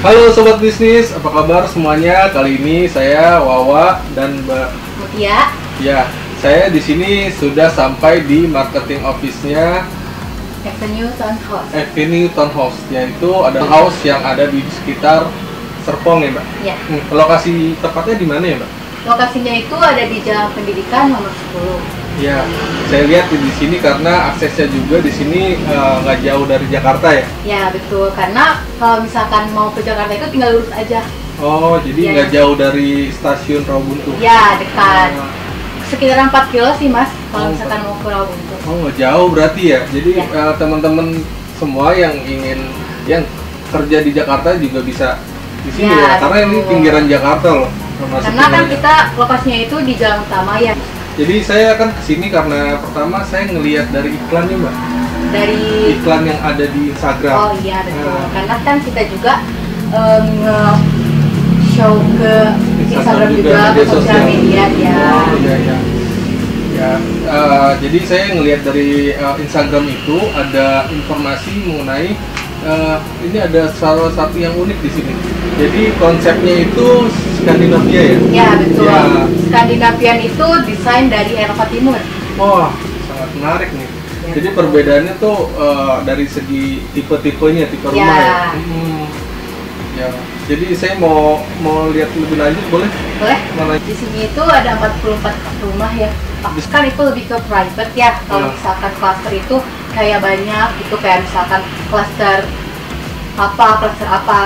Halo Sobat Bisnis, apa kabar semuanya? Kali ini saya Wawa dan Mbak Mutia. Ya, saya di sini sudah sampai di marketing office-nya Avenue Townhouse. Avenue Townhouse, yaitu ada house yang ada di sekitar Serpong ya Mbak? Ya. Lokasi tepatnya di mana ya Mbak? Lokasinya itu ada di Jalan Pendidikan nomor 10. Ya, saya lihat di sini karena aksesnya juga di sini nggak jauh dari Jakarta ya? Ya betul, karena kalau misalkan mau ke Jakarta itu tinggal lurus aja. Oh, jadi nggak jauh dari stasiun Rawabuntu? Ya, dekat. Sekitar 4 kilo sih Mas, kalau misalkan mau ke Rawabuntu. Oh, nggak jauh berarti ya? Jadi teman-teman semua yang kerja di Jakarta juga bisa di sini ya? Karena ini pinggiran Jakarta loh. Karena kan kita lokasinya itu di jalan utama ya. Jadi saya akan kesini karena pertama saya ngelihat dari iklannya Mbak. Dari iklan yang ada di Instagram. Oh iya betul. Karena kan kita juga nge-show ke Instagram juga ke sosial media ya. Oh iya iya. Ya, jadi saya ngelihat dari Instagram itu ada informasi mengenai ini ada salah satu yang unik di sini. Jadi konsepnya itu Skandinavia ya? Ya betul. Ya. Skandinavian itu desain dari Eropa Timur. Wah, sangat menarik nih. Ya, jadi perbedaannya tuh dari segi tipe-tipenya, tipe rumah ya. Ya. Jadi saya mau lihat lebih lanjut boleh? Boleh. Di sini itu ada 44 rumah ya. Kan itu lebih ke private ya. Kalau misalkan cluster itu kayak banyak gitu, kayak misalkan cluster apa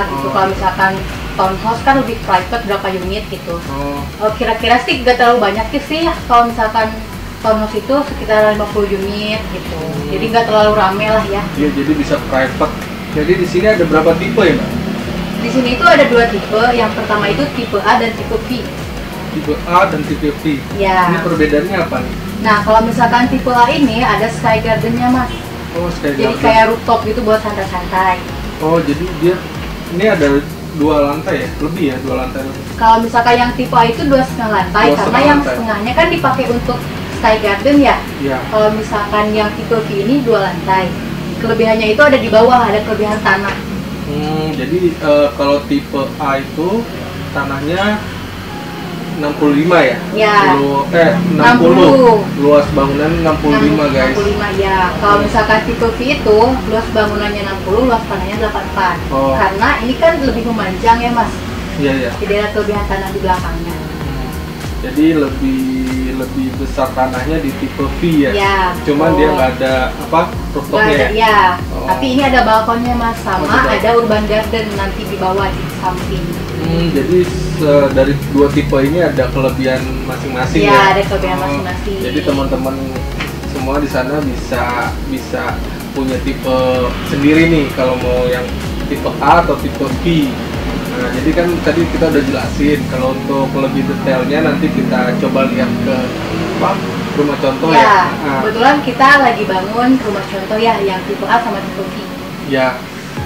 gitu. Kalau misalkan townhouse kan lebih private, berapa unit gitu. Kira-kira sih gak terlalu banyak sih ya. Kalau misalkan townhouse itu sekitar 50 unit gitu. Jadi gak terlalu rame lah ya. Iya, jadi bisa private. Jadi di sini ada berapa tipe ya Mbak? Di sini itu ada 2 tipe. Yang pertama itu tipe A dan tipe V. Tipe A dan tipe V. Ya. Ini perbedaannya apa nih? Nah, kalau misalkan tipe A ini ada sky garden-nya Mas. Oh, sky garden. Jadi kayak rooftop gitu buat santai-santai. Oh, jadi dia ini ada 2 lantai ya? Lebih ya, 2 lantai lebih. Kalau misalkan yang tipe A itu 2,5 lantai, karena yang setengahnya kan dipakai untuk sky garden ya. Iya. Kalau misalkan yang tipe V ini 2 lantai. Kelebihannya itu ada di bawah, ada kelebihan tanah. Jadi kalau tipe A itu tanahnya 65 ya? Ya. 60. Luas bangunan 65 guys. 65 ya. Kalau misalkan tipe V itu luas bangunannya 60, luas tanahnya 84. Karena ini kan lebih memanjang ya Mas. Iya iya. Jadi ada kelebihan tanah di belakangnya. Jadi lebih besar tanahnya di tipe V ya. Ya. Cuman dia nggak ada rooftopnya ya. Ya. Tapi ini ada balkonnya Mas, sama ada urban garden nanti di bawah di samping. Jadi dari 2 tipe ini ada kelebihan masing-masing ya. Iya, ada kelebihan masing-masing. Jadi teman-teman semua di sana bisa punya tipe sendiri nih kalau mau yang tipe A atau tipe B. Nah, jadi kan tadi kita udah jelasin kalau untuk lebih detailnya nanti kita coba lihat ke rumah contoh ya. Kebetulan kita lagi bangun rumah contoh ya yang tipe A sama tipe B. Ya.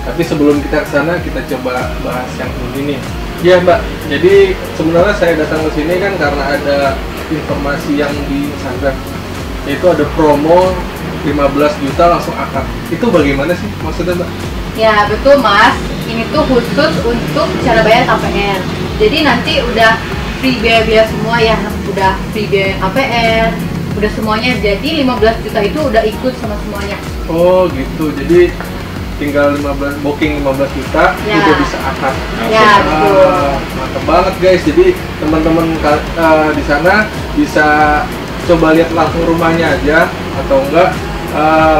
Tapi sebelum kita ke sana kita coba bahas yang ini nih. Ya Mbak, jadi sebenarnya saya datang ke sini kan karena ada informasi yang di Instagram, yaitu ada promo 15 juta langsung akad. Itu bagaimana sih maksudnya Mbak? Ya betul Mas, ini tuh khusus untuk cara bayar KPR. Jadi nanti udah free biaya semua ya, udah free biaya KPR, udah semuanya. Jadi 15 juta itu udah ikut sama semuanya. Oh gitu, jadi tinggal booking 15 juta juga bisa akad. Ya betul. Mantap banget guys. Jadi teman-teman di sana bisa coba lihat langsung rumahnya aja atau enggak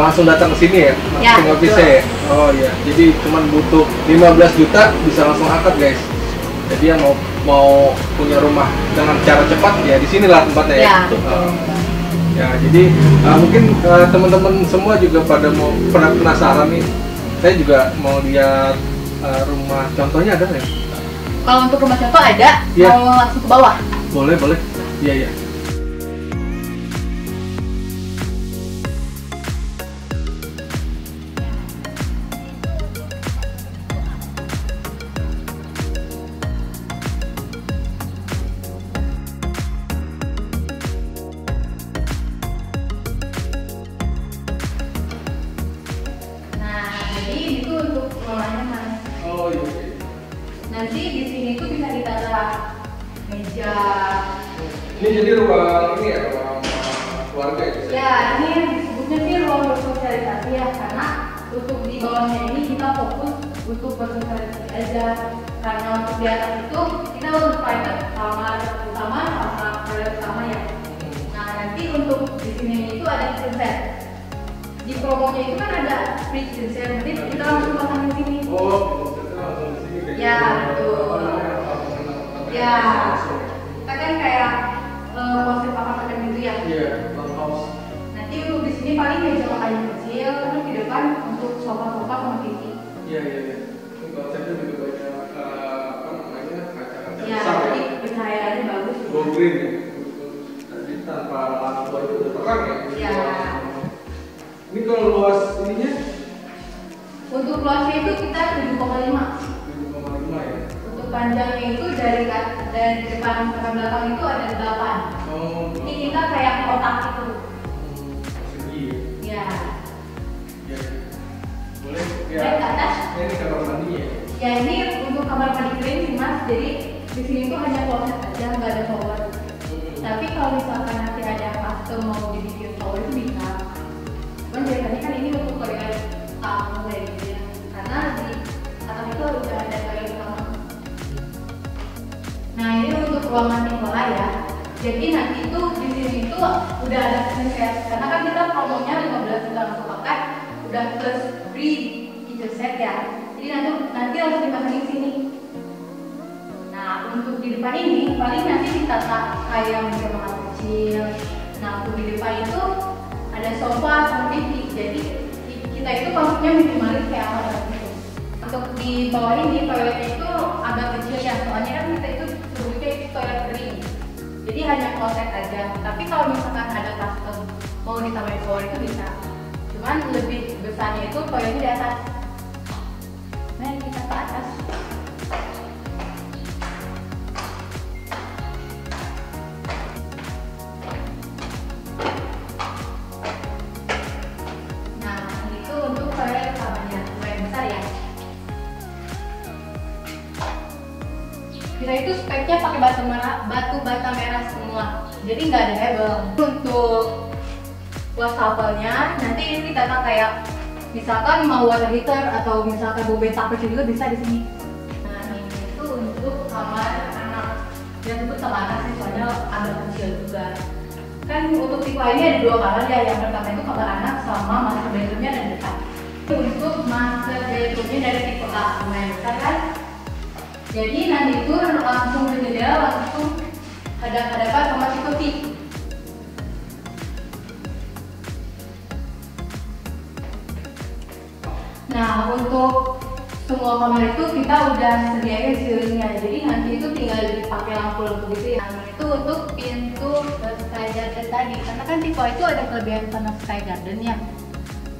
langsung datang ke sini ya. Tinggal bisa ya. Oh iya. Jadi cuman butuh 15 juta bisa langsung akad guys. Jadi yang mau punya rumah dengan cara cepat ya di sinilah tempatnya ya. Ya, jadi mungkin teman-teman semua juga pada penasaran nih. Saya juga mau lihat rumah contohnya, ada nggak? Kalau untuk rumah contoh ada, mau langsung ke bawah? Boleh, boleh. Iya, iya. Nah, jadi itu untuk rumahnya Mas. Oh iya. Nanti di sini tuh bisa ditata meja. Ini jadi ruang ini ya, ruang keluarga ya? Ya, ini yang disebutnya sih ruang bersosialisasi ya, karena untuk di bawahnya ini kita fokus untuk bersosialisasi aja. Karena untuk di atas itu kita untuk private kamar utama sama toilet utama ya. Nah, nanti untuk di sini itu ada kitchen set. Di promonya itu kan ada free kitchen set, nanti kita langsung pasang di sini. Oh, langsung di sini. Ya, betul. Ya, kita kan kayak konsep apartemen gitu ya. Iya, townhouse. Nanti untuk di sini paling meja makan yang kecil, terus di depan untuk sofa-sofa sama TV. Iya. Ini konsepnya juga banyak apa namanya kaca-kaca Ya, besar jadi ya. pencahayaannya bagus. Go green ya. Jadi tanpa lampu itu udah terang ya. Ya. Ini kalau luas ininya Untuk luasnya itu kita 7,5. 7,5 ya. Untuk panjangnya itu dari depan sampai belakang itu ada 8. Oh, Ini kita kayak kotak itu. persegi ya. Ya. Iya. Boleh ya. Dan ke atas. Ini kamar mandi ya. Ya ini untuk kamar mandi kering sih mas. Jadi di sini tuh hanya kloset aja, nggak ada shower. Tapi kalau misalkan nanti ada custom mau dibikin shower itu bisa. Cuman biasanya kan ini untuk toilet tamu kayak gitu ya. Karena di atas itu udah ada toilet utama. Nah ini untuk ruangan tinggal ya. Jadi nanti itu di sini itu udah ada kitchen set. Karena kan kita promonya 15 juta langsung pakai, udah plus free kitchen set ya. Jadi nanti langsung dipasang di sini. Nah untuk di depan ini paling nanti ditata kayak meja makan kecil. Nah untuk di depan itu ada sofa sama TV. Jadi kita itu konsepnya minimalis kayak apa gitu. Untuk di bawah ini toiletnya itu agak kecil ya. Soalnya kan kita itu sebutnya itu toilet kering. Jadi hanya kloset aja. Tapi kalau misalkan ada custom mau ditambahin shower itu bisa. Cuman lebih besarnya itu toiletnya di atas. Nah kita ke atas. Nah itu untuk toilet utamanya, lumayan besar ya. Kita itu speknya pakai batu bata merah semua, jadi nggak ada hebel. Untuk wastafelnya nanti ini ditata kayak misalkan mau water heater atau misalkan mau beta kecil juga bisa di sini. Nah ini itu untuk kamar anak, dia sebut sama anak sih soalnya agak kecil juga. Kan untuk tipe ini ada 2 kamar ya, yang pertama itu kamar anak sama master bedroomnya ada di depan. Untuk master bedroomnya dari tipe A lumayan besar kan. Jadi nanti itu langsung ke jendela, langsung hadap-hadapan sama tipe V. Nah untuk semua kamar itu kita udah sediain ceilingnya, jadi nanti itu tinggal dipakai lampu-lampu gitu ya. Nah itu untuk pintu sky garden tadi, karena kan tipe itu ada kelebihan tanah sky garden ya.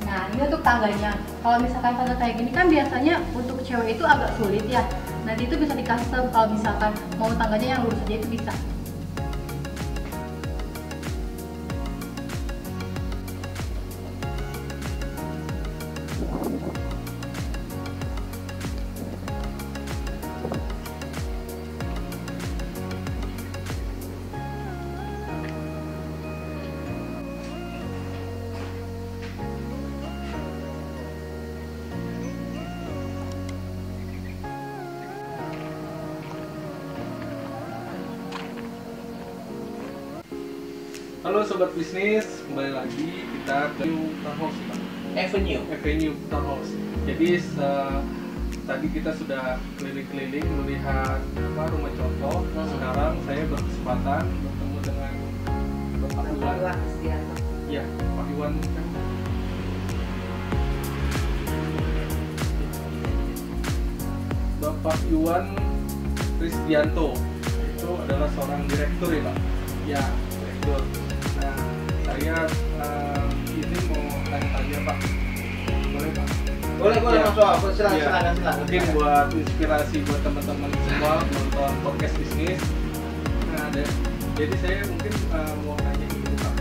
Nah ini untuk tangganya, kalau misalkan tangga kayak gini kan biasanya untuk cewek itu agak sulit ya. Nanti itu bisa di custom, kalau misalkan mau tangganya yang lurus aja itu bisa. Halo sobat bisnis, kembali lagi kita ke townhouse Pak. Avenue Townhouse. Jadi tadi kita sudah keliling-keliling melihat rumah contoh. Sekarang saya berkesempatan bertemu dengan Bapak Iwan. Ya, Pak Iwan kan. Bapak Iwan Kristianto itu adalah seorang direktur ya Pak. Ya, direktur. Nah, saya ini mau tanya-tanya Pak. Boleh Pak? Boleh Ya. Mas Wah, silakan. Mungkin buat inspirasi buat teman-teman semua nonton podcast bisnis. Nah, jadi saya mungkin mau tanya gitu Pak.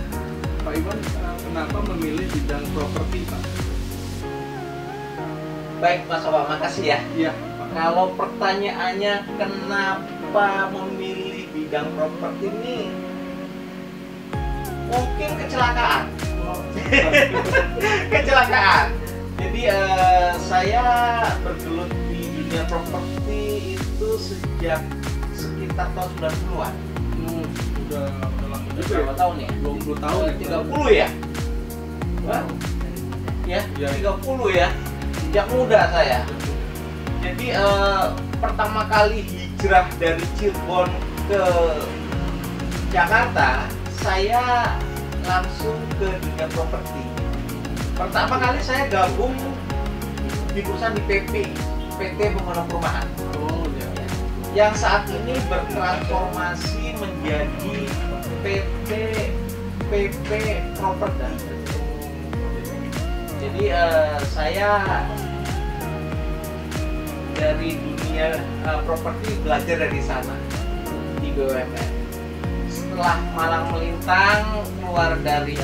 Pak Iwan kenapa memilih bidang properti Pak? Baik Mas Wah, makasih ya. Iya Pak. Kalau pertanyaannya kenapa memilih bidang properti ini, mungkin kecelakaan. Kecelakaan. Jadi saya bergelut di dunia properti itu sejak sekitar tahun 90-an. Udah lama juga Berapa tahun ya? 20 tahun ya. 30 ya? Wah, ya, 30 ya. Sejak muda saya. Jadi pertama kali hijrah dari Cirebon ke Jakarta, saya langsung ke dunia properti. Pertama kali saya gabung di perusahaan di PT Pembangunan Perumahan. Oh ya. Yang saat ini bertransformasi menjadi PP Properti. Jadi saya dari dunia properti belajar dari sana di BUMN. Setelah malang melintang keluar dari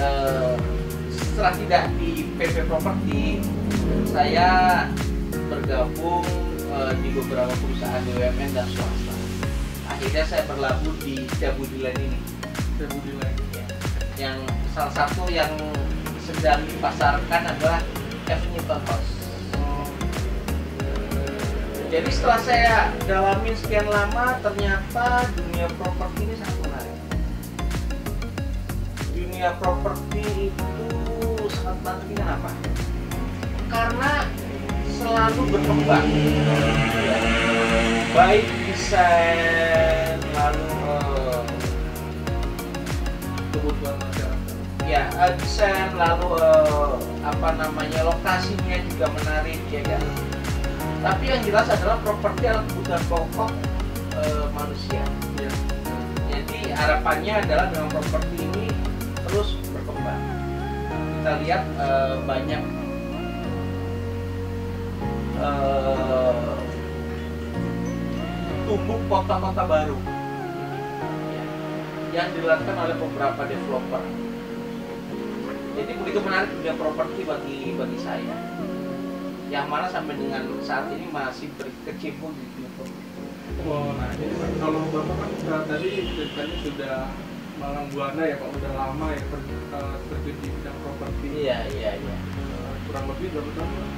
setelah tidak di PP Properti, saya bergabung di beberapa perusahaan BUMN dan swasta. Akhirnya saya berlabuh di Jabudiland ini. Jabudiland. Yang salah satu yang sedang dipasarkan adalah Avenue House. Jadi setelah saya dalamin sekian lama, ternyata dunia properti ini sangat menarik. Dunia properti itu sangat menarik, kenapa? Karena selalu berkembang. Baik desain, lalu Kebutuhan masyarakat. ya desain, lalu lokasinya juga menarik, ya kan. Tapi yang jelas adalah properti adalah kebutuhan pokok manusia. Ya. Jadi harapannya adalah dengan properti ini terus berkembang. Kita lihat banyak tumbuh kota-kota baru ya, yang dilakukan oleh beberapa developer. Jadi begitu menarik dunia properti bagi saya, yang mana sampai dengan saat ini masih berkecimpung di dunia properti. Oh, nah ini kalau Bapak kan tadi ceritanya sudah malang buana ya Pak, udah lama ya terjun di bidang properti. Iya. Kurang lebih berapa tahun Pak?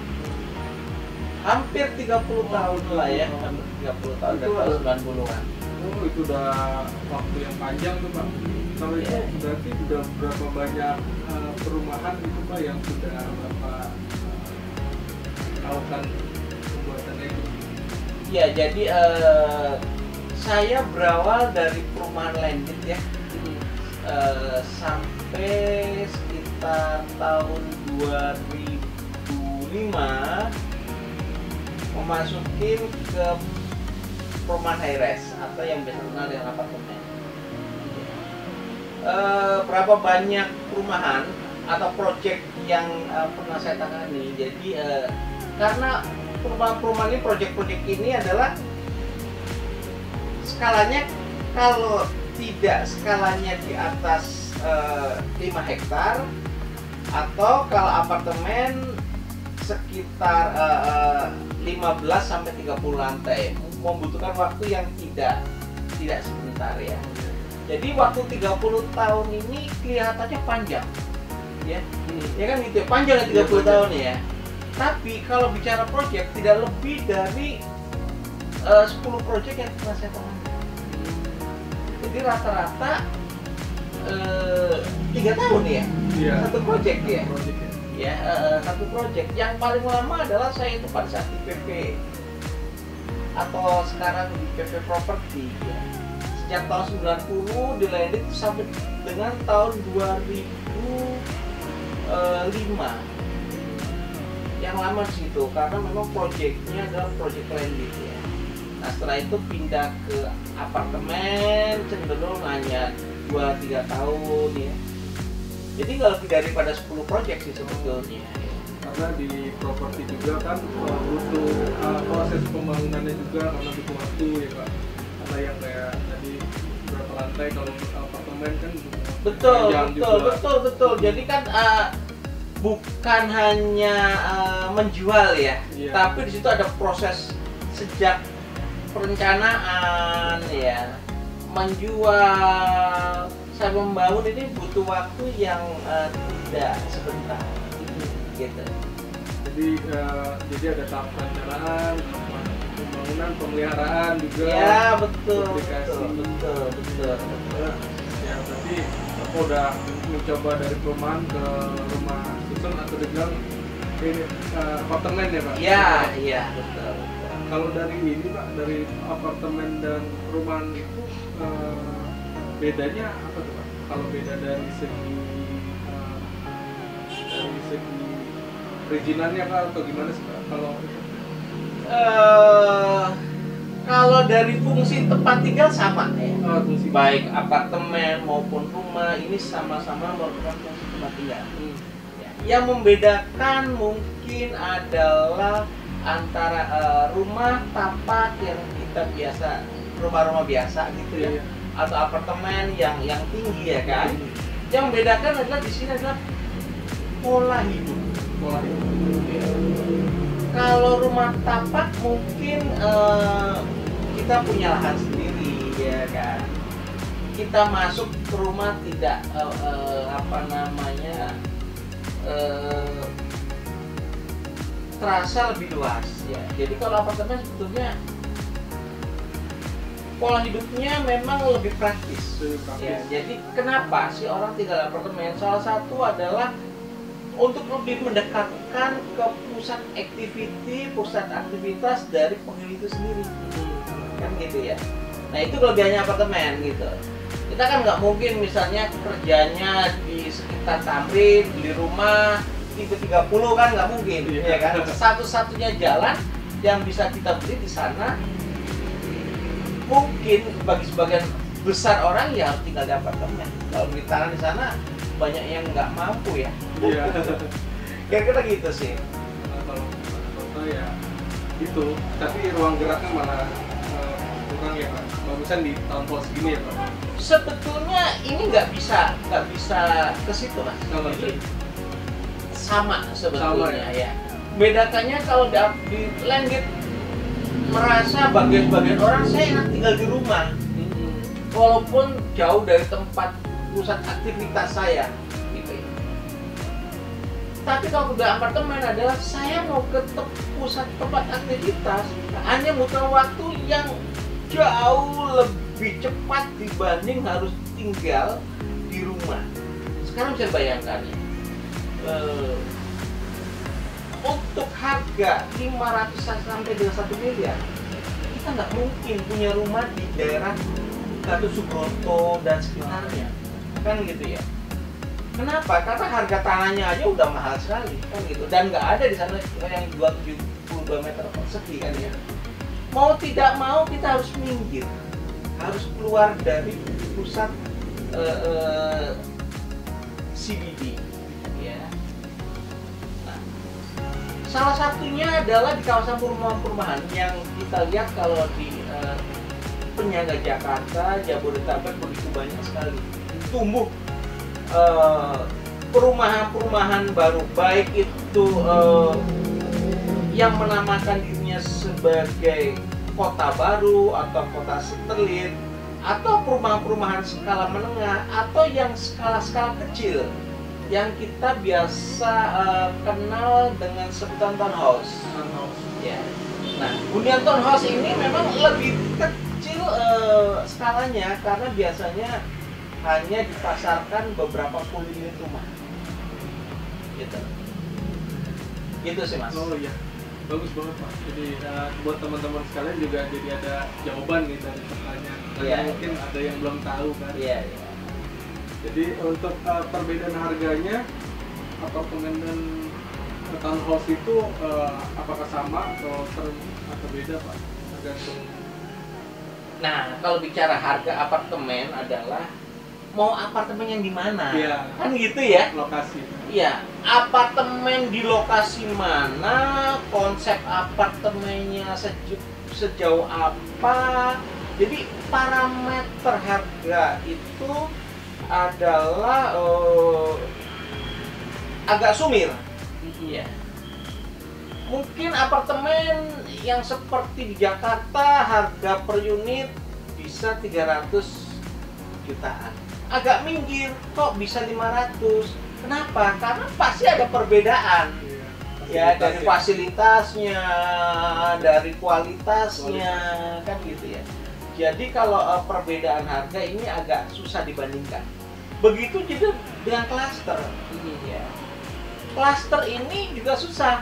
Hampir 30 tahun lah ya, hampir 30 tahun dari tahun 90-an. Oh, itu udah waktu yang panjang tuh Pak. Kalau itu Iya. berarti udah berapa banyak perumahan gitu Pak yang sudah Bapak lakukan pembuatannya itu? Ya, jadi saya berawal dari perumahan landed ya, sampai sekitar tahun 2005 memasukin ke perumahan high rise atau yang biasa dikenal dengan apartemen. Berapa banyak perumahan atau proyek yang pernah saya tangani. Jadi karena perumahan-perumahan ini, proyek-proyek ini adalah skalanya, kalau tidak skalanya di atas 5 hektar, atau kalau apartemen sekitar 15 sampai 30 lantai, membutuhkan waktu yang tidak sebentar ya. Jadi waktu 30 tahun ini kelihatannya panjang ya. Ya kan gitu ya, panjang 30 tahun ya. Tapi kalau bicara proyek, tidak lebih dari 10 proyek yang pernah saya tangani. Jadi rata-rata 3 tahun ya, Iya. satu proyek ya. Proyek ya. Ya, satu proyek. Yang paling lama adalah saya itu pada saat di PP atau sekarang di PP Properti ya. Sejak tahun 90 di landed sampai dengan tahun 2005. Yang lama di situ karena memang proyeknya adalah proyek landed ya. Nah, setelah itu pindah ke apartemen, cenderung hanya 2-3 tahun ya. Jadi nggak lebih daripada 10 proyek sih sebetulnya. Karena di properti juga kan butuh proses pembangunannya juga karena butuh waktu ya Pak. Karena yang kayak tadi berapa lantai, kalau apartemen kan panjang juga. Betul. Jadi kan bukan hanya menjual ya, Iya. tapi di situ ada proses sejak perencanaan ya, menjual, saya membangun ini butuh waktu yang tidak sebentar gitu. Jadi ada tahap perencanaan, pembangunan, pemeliharaan juga. Ya betul, publikasi. betul. Ya berarti aku udah mencoba dari perumahan ke rumah susun atau dibilang ini apartemen ya Pak? Iya betul. Kalau dari ini Pak, dari apartemen dan perumahan itu bedanya apa tuh Pak? Kalau beda dari segi perizinannya Pak atau gimana sih Pak? Kalau dari fungsi tempat tinggal sama ya. Fungsi Baik apartemen maupun rumah ini sama-sama merupakan fungsi tempat tinggal. Ya. Yang membedakan mungkin adalah antara rumah tapak yang kita biasa, rumah-rumah biasa gitu ya, atau apartemen yang tinggi ya kan. Yang membedakan adalah di sini adalah pola hidup. Ya. Kalau rumah tapak mungkin kita punya lahan sendiri ya kan. Kita masuk ke rumah tidak terasa lebih luas ya. Jadi kalau apartemen sebetulnya pola hidupnya memang lebih praktis. Ya, jadi kenapa sih orang tinggal di apartemen? Salah satu adalah untuk lebih mendekatkan ke pusat aktivitas dari penghuni itu sendiri, kan gitu ya. Nah itu kelebihannya apartemen gitu. Kita kan nggak mungkin misalnya kerjanya di sekitar Tamrin, beli rumah tipe 30 kan nggak mungkin, ya kan. Satu-satunya jalan yang bisa kita beli di sana mungkin bagi sebagian besar orang ya harus tinggal di apartemen. Kalau beli tanah di sana banyak yang nggak mampu ya. Iya. Kira-kira gitu sih. Kalau ya gitu. Tapi ruang geraknya malah kurang ya Pak. Bagusan di tahun segini ya Pak. Sebetulnya ini nggak bisa ke situ Mas. Jadi sama sebetulnya ya. Bedakannya kalau di Landgate merasa bagian orang saya enak tinggal di rumah, walaupun jauh dari tempat pusat aktivitas saya gitu ya. Tapi kalau udah apartemen adalah saya mau ke pusat tempat aktivitas hanya butuh waktu yang jauh lebih cepat dibanding harus tinggal di rumah. Sekarang bisa bayangkan ya, untuk harga 500 sampai dengan 1 miliar kita nggak mungkin punya rumah di daerah Gatot Subroto dan sekitarnya, kan gitu ya. Kenapa? Karena harga tanahnya aja udah mahal sekali, kan gitu. Dan nggak ada di sana yang jual 72 meter persegi kan ya. Mau tidak mau kita harus minggir, harus keluar dari pusat CBD. Ya. Nah, salah satunya adalah di kawasan perumahan-perumahan yang kita lihat kalau di penyangga Jakarta, Jabodetabek begitu banyak sekali tumbuh perumahan-perumahan baru, baik itu yang menamakan dirinya sebagai kota baru atau kota satelit, atau perumahan-perumahan skala menengah, atau yang skala-skala kecil yang kita biasa kenal dengan sebutan townhouse. Ya. Nah, hunian townhouse ini memang lebih kecil skalanya karena biasanya hanya dipasarkan beberapa puluh unit rumah. Gitu. Gitu sih Mas. Oh iya, bagus banget Pak. Jadi buat teman-teman sekalian juga jadi ada jawaban nih dari pertanyaan. Karena mungkin ada yang belum tahu kan. Iya. Jadi untuk perbedaan harganya apartemen dan townhouse itu apakah sama atau beda Pak? Tergantung. Nah, kalau bicara harga apartemen adalah mau apartemen yang di mana? Iya. Kan gitu ya. Lokasi. Iya, apartemen di lokasi mana, konsep apartemennya sejauh apa. Jadi parameter harga itu adalah agak sumir. Iya. Mungkin apartemen yang seperti di Jakarta harga per unit bisa 300 jutaan. Agak minggir, kok bisa 500? Kenapa? Karena pasti ada perbedaan. Ya, dari fasilitasnya, dari kualitasnya, kan gitu ya. Jadi kalau perbedaan harga ini agak susah dibandingkan. Begitu juga dengan klaster. Ya. Klaster ini juga susah.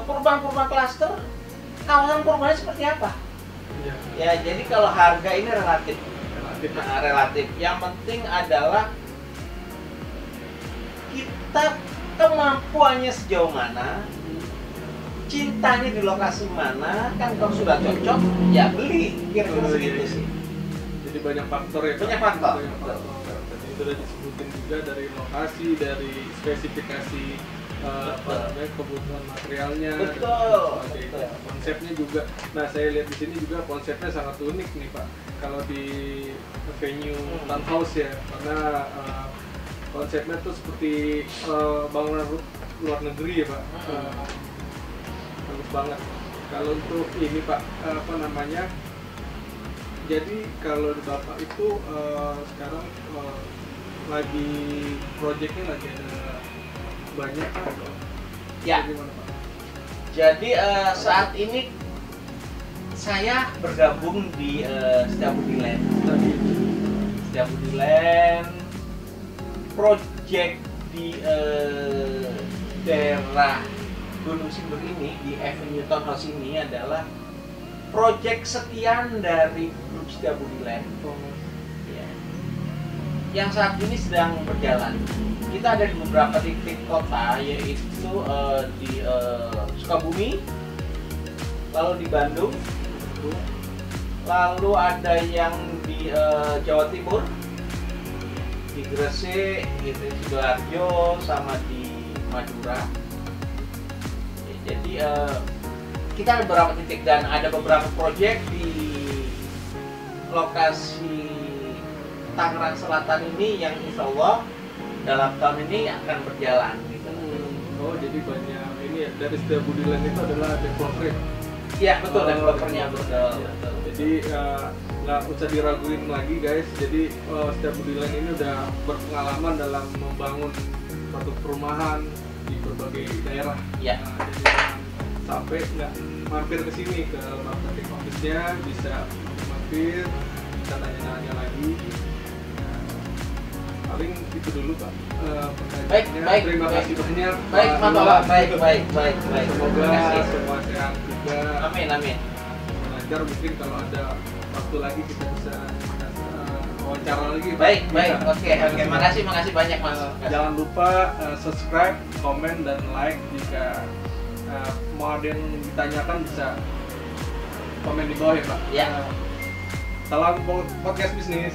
Perubahan-perubahan klaster, kawasan perubahannya seperti apa? Ya, jadi kalau harga ini relatif. Relatif. Yang penting adalah kita kemampuannya sejauh mana, cintanya di lokasi mana. Kan kalau sudah cocok, ya beli. Kira-kira segitu sih. Jadi banyak faktor ya. Banyak faktor. Tadi sudah disebutin juga dari lokasi, dari spesifikasi kebutuhan materialnya, betul. Konsepnya juga. Nah, saya lihat di sini juga konsepnya sangat unik nih Pak. Kalau di venue townhouse ya, karena konsepnya tuh seperti bangunan luar negeri ya Pak. Bagus banget. Kalau untuk ini Pak, apa namanya? Jadi kalau di Bapak itu sekarang lagi proyeknya lagi ada banyak kan? Ya. Gimana, Pak? Jadi saat ini saya bergabung di Setiabudi Land. Setiabudi Land project di daerah Gunung Sindur ini, di Avenue Townhouse ini adalah project sekian dari grup Setiabudi Land. Ya. Yang saat ini sedang berjalan. Kita ada di beberapa titik kota, yaitu di Sukabumi, lalu di Bandung, lalu ada yang di Jawa Timur, di Gresik, gitu, di Sidoarjo, sama di Madura. Ya, jadi kita ada beberapa titik dan ada beberapa proyek di lokasi Tangerang Selatan ini yang insya Allah dalam tahun ini akan berjalan gitu. Oh, jadi banyak ini ya, dari Setiabudi Land itu adalah developer. Iya, betul, developernya betul. Jadi nggak usah diraguin lagi guys. Jadi Setiabudi Land ini udah berpengalaman dalam membangun suatu perumahan di berbagai daerah. Iya. Jadi sampai nggak mampir ke sini ke marketing office-nya, bisa mampir, bisa tanya-tanya lagi. Paling itu dulu Pak. Baik. Terima kasih banyak. Baik. Semoga semua sehat juga. Amin. Lancar, mungkin kalau ada waktu lagi kita bisa wawancara lagi. Baik. Oke. Makasih banyak Mas. Jangan lupa subscribe, komen, dan like. Jika mau ada yang ditanyakan bisa komen di bawah ya Pak. Ya. Salam podcast bisnis.